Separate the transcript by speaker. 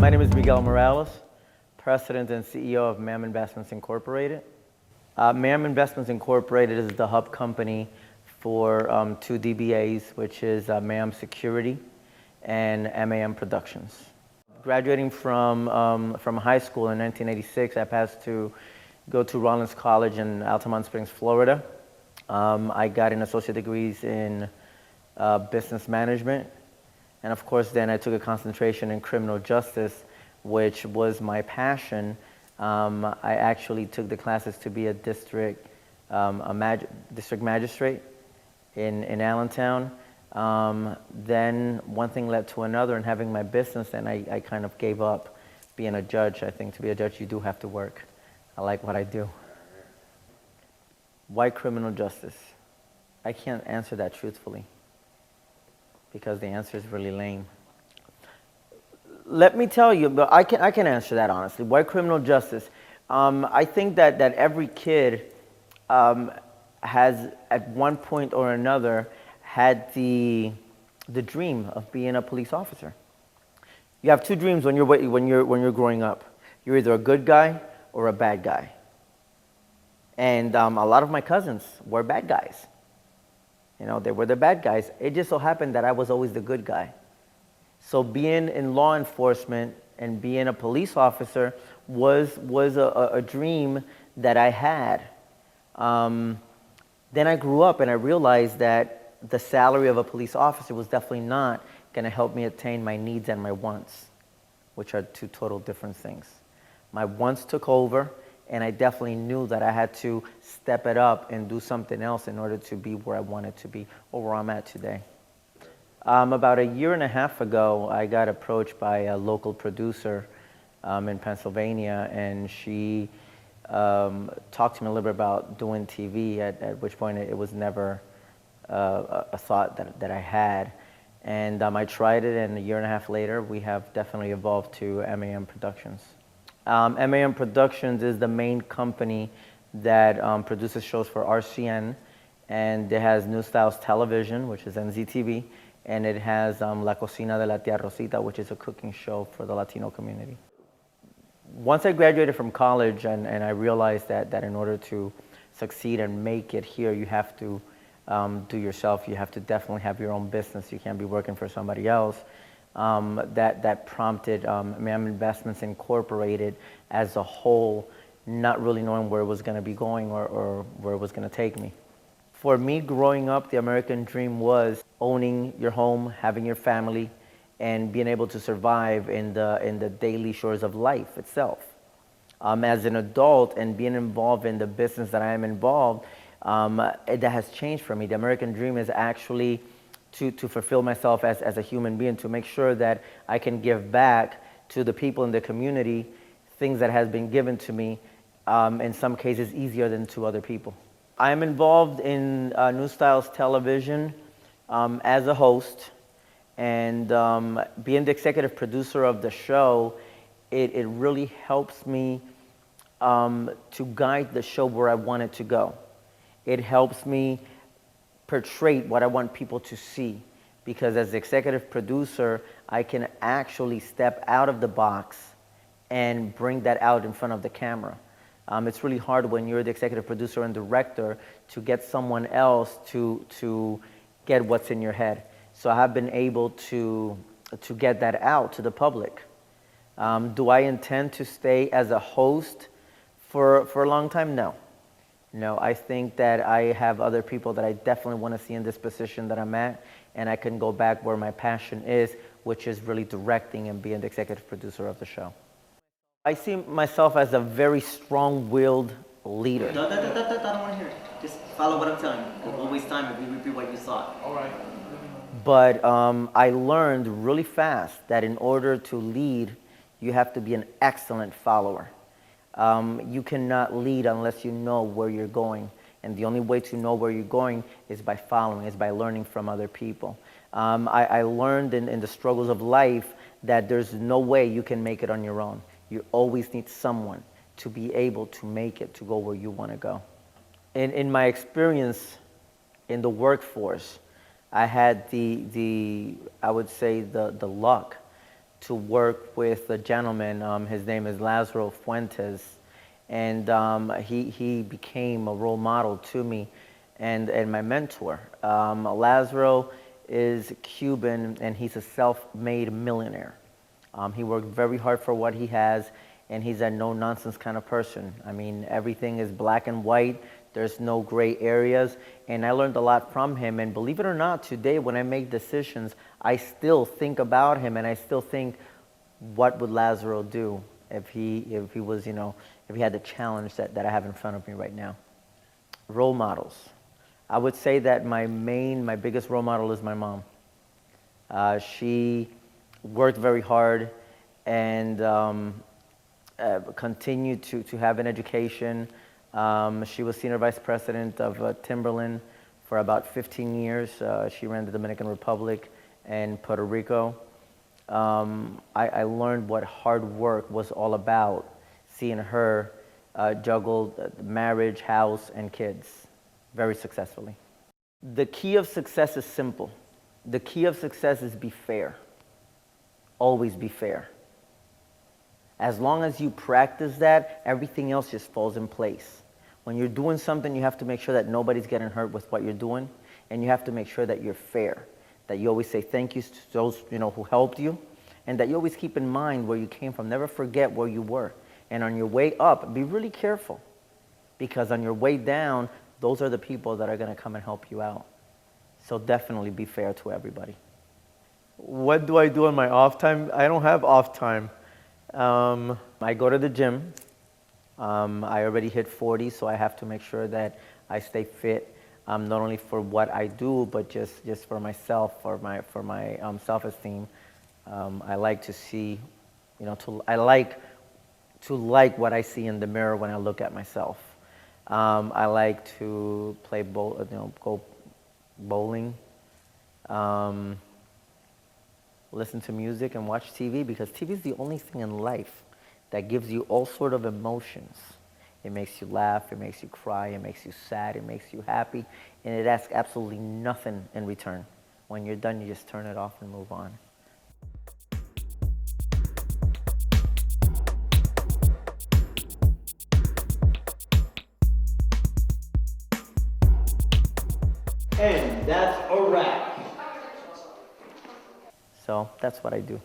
Speaker 1: My name is Miguel Morales, President and CEO of MAM Investments Incorporated. MAM Investments Incorporated is the hub company for two DBAs, which is MAM Security and MAM Productions. Graduating from high school in 1986, I passed to go to Rollins College in Altamont Springs, Florida. I got an associate degrees in business management. And of course, then I took a concentration in criminal justice, which was my passion. I actually took the classes to be a district magistrate in Allentown. Then one thing led to another, and having my business, and I kind of gave up being a judge. I think to be a judge, you do have to work. I like what I do. Why criminal justice? I can't answer that truthfully, because the answer is really lame. Let me tell you, but I can answer that honestly. Why criminal justice? I think that every kid has, at one point or another, had the dream of being a police officer. You have two dreams when you're growing up. You're either a good guy or a bad guy. And a lot of my cousins were bad guys. You know, they were the bad guys. It just so happened that I was always the good guy. So being in law enforcement and being a police officer was a dream that I had. Then I grew up and I realized that the salary of a police officer was definitely not going to help me attain my needs and my wants, which are two total different things. My wants took over, and I definitely knew that I had to step it up and do something else in order to be where I wanted to be, or where I'm at today. About a year and a half ago, I got approached by a local producer in Pennsylvania, and she talked to me a little bit about doing TV, at which point it was never a thought that I had. And I tried it, and a year and a half later, we have definitely evolved to MAM Productions. MAM Productions is the main company that produces shows for RCN, and it has New Styles Television, which is NZTV, and it has La Cocina de la Tía Rosita, which is a cooking show for the Latino community. Once I graduated from college, and I realized that in order to succeed and make it here, you have to do yourself. You have to definitely have your own business. You can't be working for somebody else. That prompted MAM Investments Incorporated as a whole, not really knowing where it was going to be going or where it was going to take me. For me, growing up, the American dream was owning your home, having your family, and being able to survive in the daily chores of life itself. As an adult and being involved in the business that I am involved, that has changed for me. The American dream is actually to fulfill myself as a human being, to make sure that I can give back to the people in the community things that has been given to me, in some cases easier than to other people. I am involved in New Styles Television as a host, and being the executive producer of the show, it really helps me to guide the show where I want it to go. It helps me portray what I want people to see, because as the executive producer, I can actually step out of the box and bring that out in front of the camera. It's really hard when you're the executive producer and director to get someone else to get what's in your head. So I have been able to get that out to the public. Do I intend to stay as a host for a long time? No. No, I think that I have other people that I definitely want to see in this position that I'm at, and I can go back where my passion is, which is really directing and being the executive producer of the show. I see myself as a very strong-willed leader.
Speaker 2: No, I don't want to hear it. Just follow what I'm telling you. We'll waste time if we repeat what you thought. All right.
Speaker 1: But I learned really fast that in order to lead, you have to be an excellent follower. You cannot lead unless you know where you're going. And the only way to know where you're going is by following, is by learning from other people. I learned in the struggles of life that there's no way you can make it on your own. You always need someone to be able to make it, to go where you want to go. In my experience in the workforce, I had I would say the luck to work with a gentleman. His name is Lazaro Fuentes, and he became a role model to me and my mentor. Lazaro is Cuban, and he's a self-made millionaire. He worked very hard for what he has, and he's a no-nonsense kind of person. I mean, everything is black and white. There's no gray areas, and I learned a lot from him. And believe it or not, today when I make decisions, I still think about him, and I still think, what would Lazaro do if he was, if he had the challenge that I have in front of me right now? Role models. I would say that my biggest role model is my mom. She worked very hard and continued to have an education. She was senior vice president of Timberland for about 15 years. She ran the Dominican Republic and Puerto Rico. I learned what hard work was all about, seeing her juggle marriage, house, and kids very successfully. The key of success is simple. The key of success is be fair. Always be fair. As long as you practice that, everything else just falls in place. When you're doing something, you have to make sure that nobody's getting hurt with what you're doing, and you have to make sure that you're fair, that you always say thank you to those who helped you, and that you always keep in mind where you came from. Never forget where you were. And on your way up, be really careful, because on your way down, those are the people that are going to come and help you out. So definitely be fair to everybody. What do I do on my off time? I don't have off time. I go to the gym. I already hit 40, so I have to make sure that I stay fit, not only for what I do, but just for myself, for my self-esteem. I like to see, I like to like what I see in the mirror when I look at myself. I like to play go bowling, listen to music, and watch TV, because TV is the only thing in life that gives you all sort of emotions. It makes you laugh, it makes you cry, it makes you sad, it makes you happy, and it asks absolutely nothing in return. When you're done, you just turn it off and move on. And that's a wrap. So that's what I do.